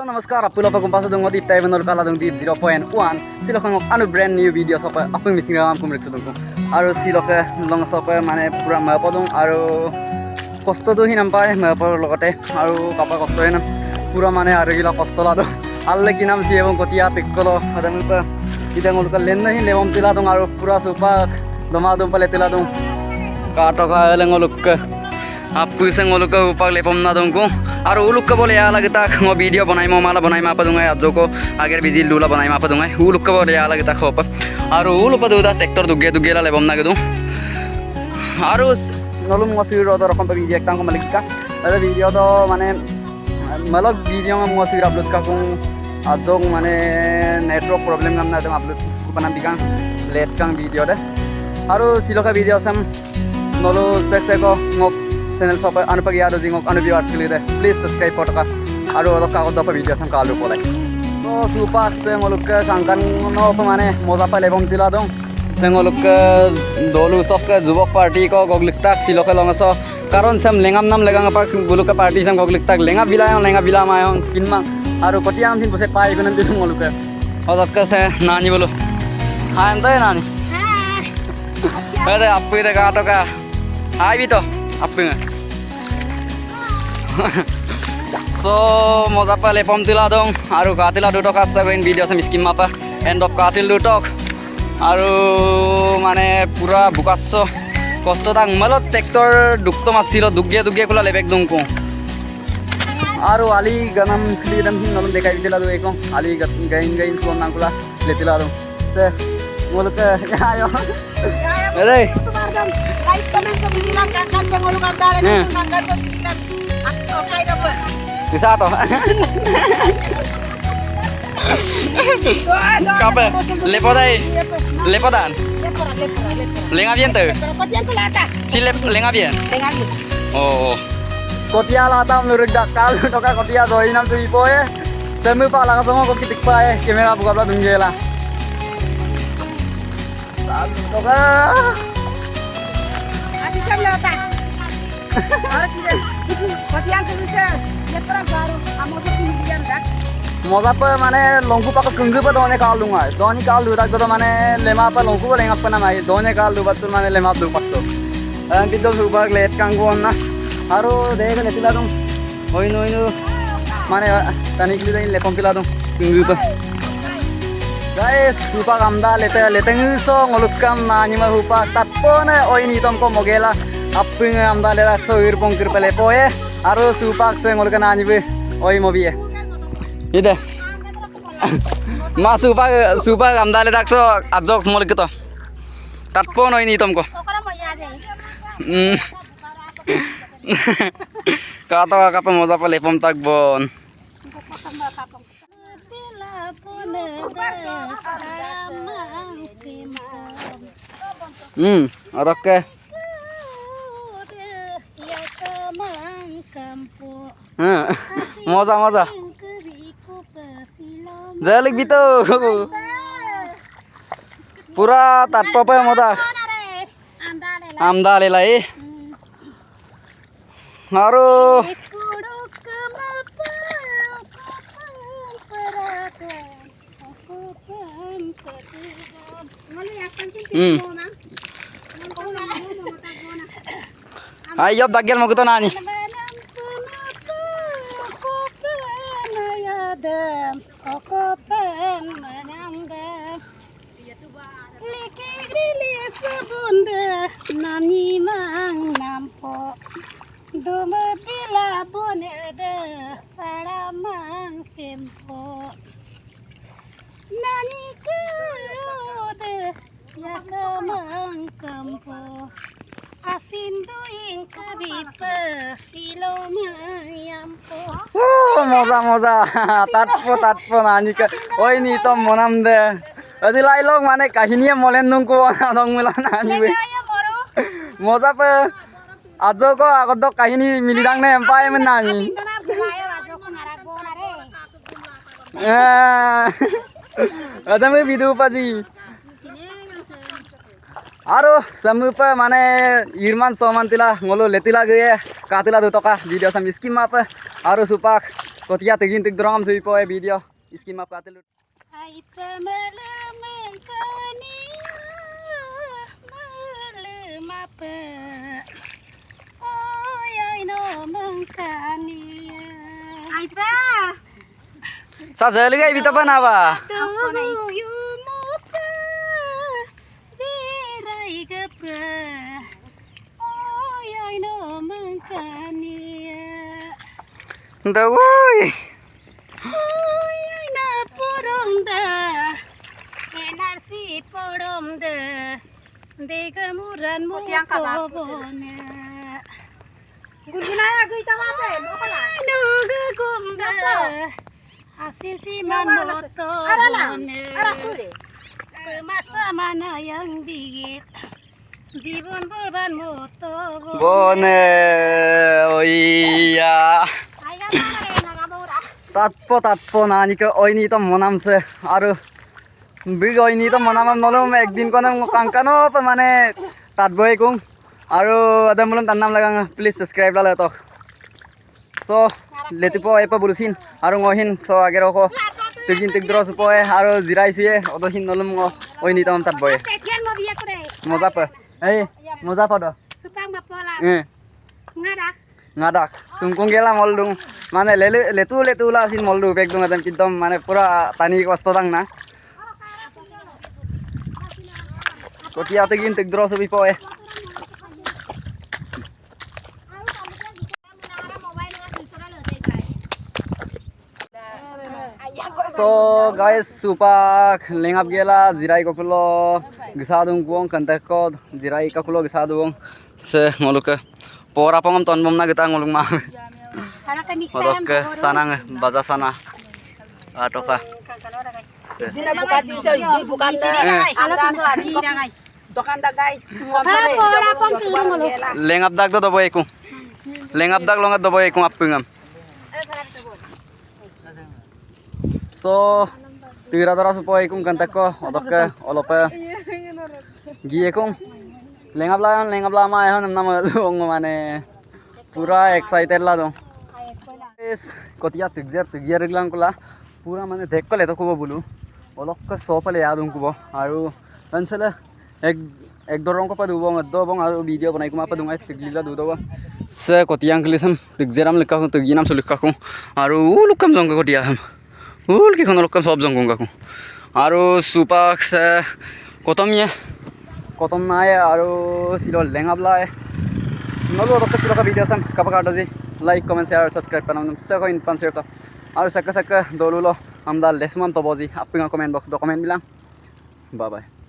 Halo namaskar, aku lupa kumpas dong ngotip tapi menurut kala dong tip 0.1 silakan ngop anu brand new video sopa apa yang missing dalam kumrik dong aru silakan dong sopa mana pura apa dong aru kosto tuh hinampai apa lokote aru kapal kosto hinam pura mana aru gila kosto lah dong alle kinam sih emang kotia pikkolo ada lupa tidak nguluk lenda hin lewam tila dong aru pura supa doma dong pale tila dong kato ka nguluk आपको इसे ngoluk ke upak lepom na dong ko aru uluk ke boleh ya lagi tak ngo video banai mau malah banai apa dong ya joko agar bijil dulu banai apa dong ya uluk ke boleh ya lagi tak hopa aru uluk pada udah tektor duge lah lepom na gitu aru ngolum ngosir roda rakam video ek tangko malik ka ada video to mane malak video ngam ngosir upload ka kung adong mane network problem ngam na dong upload ku panam bikang late kang video deh aru siloka video sam nolu sek ko ngop channel sopa anu pagi ado jingok anu viewers kili deh please subscribe foto ka aro odok ka odok video sam kalu polai to supak se ngoluk ke sangkan no pemane moza pa lebom tila dong se ngoluk ke dolu sok ke jubok party ko goglik tak siloke longaso karon sam lengam nam legang apa buluk ke party sam goglik tak lenga bila mayong kinmang aro kotiam tin bose pai gunan tin ngoluk ke odok ke se nani bolu ha ente nani ha ade appu ide kato ka hai bito appu so moza pa lepom tila dong aru katila dutok asa goin video sam skim apa end of katil dutok aru mane pura bukasso kosto tang malot tektor dukto masilo dugge kula lebek dongko aru ali ganam klidam hin nalon dekai tila do eko ali gain so nang kula letila dong se ngoluk ayo Hey. Like, comment, bilang kakak yang ngolok andare nang kakak bilang aku okay dapat. Bisa to? Kape? Lepodan. Lepora. Lenga bien tuh. Kotian tu lata. Si lenga bien. Lenga bien. Oh. Kotia lata menurut dakal toka kotia doi nam tu ipo ye. Semu pa lang songo ko kitik pa ye. Kamera buka bla dunggela. Toka. Asal lata. Harus dia. Kotian tu bisa. Lepora baru. Kamu tu kemudian kan? Moza pa mane longku pa ko kunggu pa done kal dunga. Doni kal du tak do mane lema pa longku pa lenga pa na mai. Done kal du batul mane lema du patto. Anti do subak let kanggo na. Aro dega letila dong. Oino mane tani kili dai lepom pila dong. Kunggu pa. Guys, supa kamda leteng so ngolukam nani ma hupa tatpone oini tom ko mogela apping amda lera so irpong kirpele poe aro supa se ngolukan nani be oi mobi e ide ma supa kamda lera so ajok molik to tatpone oini tom ko kato ka pa moza pa lepom tak bon oke. Moza. Jalik bito. Pura tatpo pa moda. Amda lelai. Haru. Ayo dagel mau kita nani. Moza tatpo nani ka oi ni tom monam de adi lai log mane kahiniya molen nungko dong mila nani be moza pe ajo ko agoddo kahini milidang ne empai men nani ada me bidu paji aro samupa mane irman soman tila ngolo letila ge katila do toka video sam skim apa aro supak kotia tegin teg drum sui po video iski map katel Ai pemelemengkania melemapa oi ai no mengkania ai pa sa jeli gai bita banawa tu yu mopa zirai gepa oi ai no mengkania dawoi oi ai na poromda NRC poromda degamuran mo kobona gurgunaya gui tamate lokala nuga gumda asisi man moto bone masa mana yang bigit জীবন বরবাদ মতো bone oh iya tatpo nani ke oi ni to monam se aru big oi ni to monam nolom ekdin konam kankano pa mane tat boy kung aru ada mulun tanam lagang please subscribe la to so letipo epa bulusin aru ngohin so agero ko tegin tek dros po aru jirai sie odo hin nolom oi ni tam tat boy moza pa ei moza pa do supang bapola ngadak ngadak tungkung gela moldung mane letu la sin moldu pek dung adam kidom mane pura tani kosto dang na kotia tegin tek dros bi po so guys supak lengap gela jirai ko kulo gisadung kuong kantak ko jirai ka kulo gisadung se ngoluka pora pangam ton bom na gita ngolung ma odok ke sanang baza sana atoka Dina bukan dicoi, di bukan Dokan dagai. lengap dak do boy ku lengap dak longat do boy ku apungam so tira dora su boy ku kantak ko odok ke olope gie ku lengap la ma han nam long mane pura excited la dong is kotia tigjer lang kula pura mane dekkole to kubo bulu olok ka sopale yadung kubo aru ansela ek dorong ko pa dubong addo bong aru video banai kuma pa dungai tiglila du do se kotiang klisam tigjeram likha ko tiginam su likha ko aru lukam jong ko dia ham ul ki khono lukam sob jong ko aru supak se kotom nae aru silo lengabla nolo dokka silo ka video sam kapakata ji like comment share subscribe panam se ko in pan share ta aru sakka dolulo amda lesman to boji apinga comment box do comment bilang bye bye